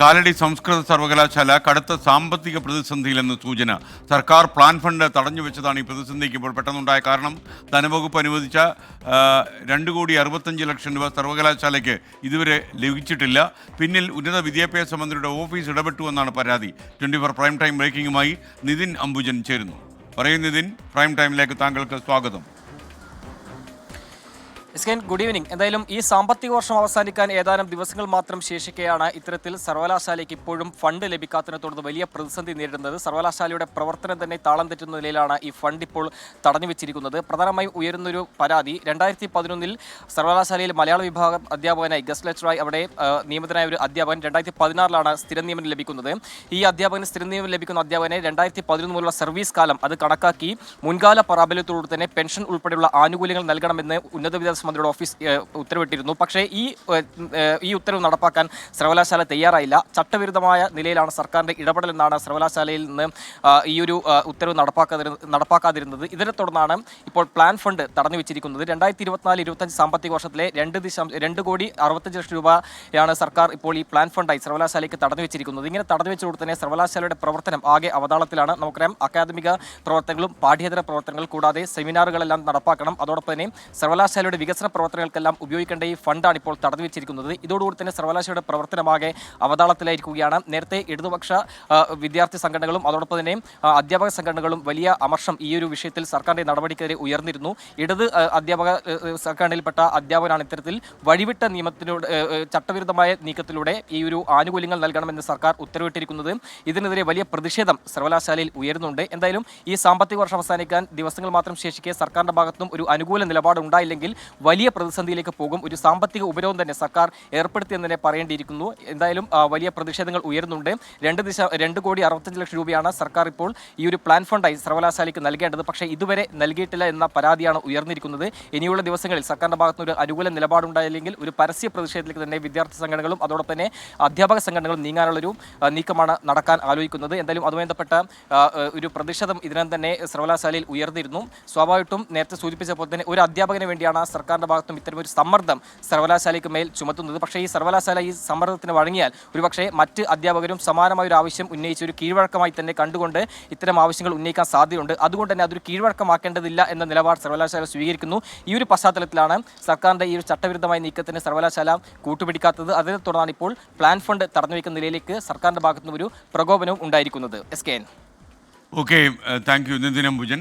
കാലടി സംസ്കൃത സർവകലാശാല കടുത്ത സാമ്പത്തിക പ്രതിസന്ധിയിലെന്ന് സൂചന. സർക്കാർ പ്ലാൻ ഫണ്ട് തടഞ്ഞുവെച്ചതാണ് ഈ പ്രതിസന്ധിക്ക് ഇപ്പോൾ പെട്ടെന്നുണ്ടായ കാരണം. ധനവകുപ്പ് അനുവദിച്ച 2,65,00,000 രൂപ സർവകലാശാലയ്ക്ക് ഇതുവരെ ലഭിച്ചിട്ടില്ല. പിന്നിൽ ഉന്നത വിദ്യാഭ്യാസ മന്ത്രിയുടെ ഓഫീസ് ഇടപെട്ടുവെന്നാണ് പരാതി. 24 പ്രൈം ടൈം ബ്രേക്കിംഗുമായി നിതിൻ അംബുജൻ ചേരുന്നു. പറയും നിതിൻ, പ്രൈം ടൈമിലേക്ക് താങ്കൾക്ക് സ്വാഗതം. Good evening. എന്തായാലും ഈ സാമ്പത്തിക വർഷം അവസാനിക്കാൻ ഏതാനും ദിവസങ്ങൾ മാത്രം ശേഷിക്കെയാണ് ഇത്തരത്തിൽ സർവകലാശാലയ്ക്ക് ഇപ്പോഴും ഫണ്ട് ലഭിക്കാത്തതിനെ തുടർന്ന് വലിയ പ്രതിസന്ധി നേരിടുന്നത്. സർവകലാശാലയുടെ പ്രവർത്തനം തന്നെ താളം തെറ്റുന്ന നിലയിലാണ് ഈ ഫണ്ട് ഇപ്പോൾ തടഞ്ഞു വെച്ചിരിക്കുന്നത്. പ്രധാനമായും ഉയരുന്നൊരു പരാതി, 2011 സർവകലാശാലയിൽ മലയാള വിഭാഗം അധ്യാപകനായി ഗസ്റ്റ് ലെക്ചറായി അവിടെ നിയമിതനായ ഒരു അധ്യാപകൻ 2016 സ്ഥിരം നിയമനം ലഭിക്കുന്നത്. ഈ അധ്യാപകന് സ്ഥിരം നിയമനം ലഭിക്കുന്ന അധ്യാപകനെ 2011 മുതലുള്ള സർവീസ് കാലം അത് കണക്കാക്കി മുൻകാല പ്രാബല്യത്തോടു തന്നെ പെൻഷൻ ഉൾപ്പെടെയുള്ള ആനുകൂല്യങ്ങൾ നൽകണമെന്ന് ഉന്നത വിദ്യാഭ്യാസ മന്ത്രിയുടെ ഓഫീസ് ഉത്തരവിട്ടിരുന്നു. പക്ഷേ ഈ ഉത്തരവ് നടപ്പാക്കാൻ സർവകലാശാല തയ്യാറായില്ല. ചട്ടവിരുദ്ധമായ നിലയിലാണ് സർക്കാരിന്റെ ഇടപെടലെന്നാണ് സർവകലാശാലയിൽ നിന്ന് ഈ ഒരു ഉത്തരവ് നടപ്പാക്കാതിരുന്നത്. ഇതിനെ തുടർന്നാണ് ഇപ്പോൾ പ്ലാൻ ഫണ്ട് തടഞ്ഞു വെച്ചിരിക്കുന്നത്. 2024-25 സാമ്പത്തിക വർഷത്തിലെ 2,65,00,000 രൂപയാണ് സർക്കാർ ഇപ്പോൾ ഈ പ്ലാൻ ഫണ്ടായി സർവകലാശാലയ്ക്ക് തടഞ്ഞു വെച്ചിരിക്കുന്നത്. ഇങ്ങനെ തടഞ്ഞു വെച്ചതോടെ തന്നെ സർവകലാശാലയുടെ പ്രവർത്തനം ആകെ അവതാളത്തിലാണ്. നമുക്കറിയാം, അക്കാദമിക പ്രവർത്തനങ്ങളും പാഠ്യേതര പ്രവർത്തനങ്ങൾ കൂടാതെ സെമിനാറുകളെല്ലാം നടപ്പാക്കണം. അതോടൊപ്പം തന്നെ സർവകലാശാലയുടെ വികസന പ്രവർത്തനങ്ങൾക്കെല്ലാം ഉപയോഗിക്കേണ്ട ഈ ഫണ്ടാണ് ഇപ്പോൾ തടഞ്ഞു വെച്ചിരിക്കുന്നത്. ഇതോടുകൂടി തന്നെ സർവകലാശാലയുടെ പ്രവർത്തനമാകെ അവതാളത്തിലായിരിക്കുകയാണ്. നേരത്തെ ഇടതുപക്ഷ വിദ്യാർത്ഥി സംഘടനകളും അതോടൊപ്പം തന്നെ അധ്യാപക സംഘടനകളും വലിയ അമർഷം ഈ ഒരു വിഷയത്തിൽ സർക്കാരിന്റെ നടപടിക്കെതിരെ ഉയർന്നിരുന്നു. ഇടത് അധ്യാപക സംഘടനയിൽപ്പെട്ട അധ്യാപകരാണ് ഇത്തരത്തിൽ വഴിവിട്ട നിയമത്തിലൂടെ ചട്ടവിരുദ്ധമായ നീക്കത്തിലൂടെ ഈ ഒരു ആനുകൂല്യങ്ങൾ നൽകണമെന്ന് സർക്കാർ ഉത്തരവിട്ടിരിക്കുന്നത്. ഇതിനെതിരെ വലിയ പ്രതിഷേധം സർവകലാശാലയിൽ ഉയരുന്നുണ്ട്. എന്തായാലും ഈ സാമ്പത്തിക വർഷം അവസാനിക്കാൻ ദിവസങ്ങൾ മാത്രം ശേഷിക്കെ സർക്കാരിന്റെ ഭാഗത്തും ഒരു അനുകൂല നിലപാട് ഉണ്ടായില്ലെങ്കിൽ വലിയ പ്രതിസന്ധിയിലേക്ക് പോകും. ഒരു സാമ്പത്തിക ഉപരോധം തന്നെ സർക്കാർ ഏർപ്പെടുത്തിയെന്ന് തന്നെ പറയേണ്ടിയിരിക്കുന്നു. എന്തായാലും വലിയ പ്രതിഷേധങ്ങൾ ഉയരുന്നുണ്ട്. 2,65,00,000 രൂപയാണ് സർക്കാർ ഇപ്പോൾ ഈ ഒരു പ്ലാൻ ഫണ്ടായി സർവകലാശാലയ്ക്ക് നൽകേണ്ടത്. പക്ഷേ ഇതുവരെ നൽകിയിട്ടില്ല എന്ന പരാതിയാണ് ഉയർന്നിരിക്കുന്നത്. ഇനിയുള്ള ദിവസങ്ങളിൽ സർക്കാരിന്റെ ഭാഗത്തുനിന്ന് ഒരു അനുകൂല നിലപാടുണ്ടായില്ലെങ്കിൽ ഒരു പരസ്യ പ്രതിഷേധത്തിലേക്ക് തന്നെ വിദ്യാർത്ഥി സംഘടനകളും അതോടൊപ്പം തന്നെ അധ്യാപക സംഘടനകളും നീങ്ങാനുള്ളൊരു നീക്കമാണ് നടക്കാൻ ആലോചിക്കുന്നത്. എന്തായാലും അതുമായി ബന്ധപ്പെട്ട ഒരു പ്രതിഷേധം ഇതിനകം തന്നെ സർവകലാശാലയിൽ ഉയർന്നിരുന്നു. സ്വാഭാവികമായിട്ടും നേരത്തെ സൂചിപ്പിച്ച പോലെ തന്നെ ഒരു അധ്യാപകന് വേണ്ടിയാണ് സർക്കാരിന്റെ ഭാഗത്തും ഇത്തരമൊരു സമ്മർദ്ദം സർവകലാശാലയ്ക്ക് മേൽ ചുമത്തുന്നത്. പക്ഷേ ഈ സർവകലാശാല ഈ സമ്മർദ്ദത്തിന് വഴങ്ങിയാൽ ഒരുപക്ഷെ മറ്റ് അധ്യാപകരും സമാനമായ ഒരു ആവശ്യം ഉന്നയിച്ച് ഒരു കീഴ്വഴക്കമായി തന്നെ കണ്ടുകൊണ്ട് ഇത്തരം ആവശ്യങ്ങൾ ഉന്നയിക്കാൻ സാധ്യതയുണ്ട്. അതുകൊണ്ട് തന്നെ അതൊരു കീഴ്വഴക്കമാക്കേണ്ടതില്ല എന്ന നിലപാട് സർവകലാശാല സ്വീകരിക്കുന്നു. ഈ ഒരു പശ്ചാത്തലത്തിലാണ് സർക്കാരിന്റെ ഈ ഒരു ചട്ടവിരുദ്ധമായ നീക്കത്തിന് സർവകലാശാല കൂട്ടുപിടിക്കാത്തത്. അതിനെ തുടർന്നാണ് ഇപ്പോൾ പ്ലാൻ ഫണ്ട് തടഞ്ഞു വയ്ക്കുന്ന നിലയിലേക്ക് സർക്കാരിന്റെ ഭാഗത്തുനിന്ന് ഒരു പ്രകോപനവും ഉണ്ടായിരിക്കുന്നത്. SKN. Okay, thank you Nithin Ambujan.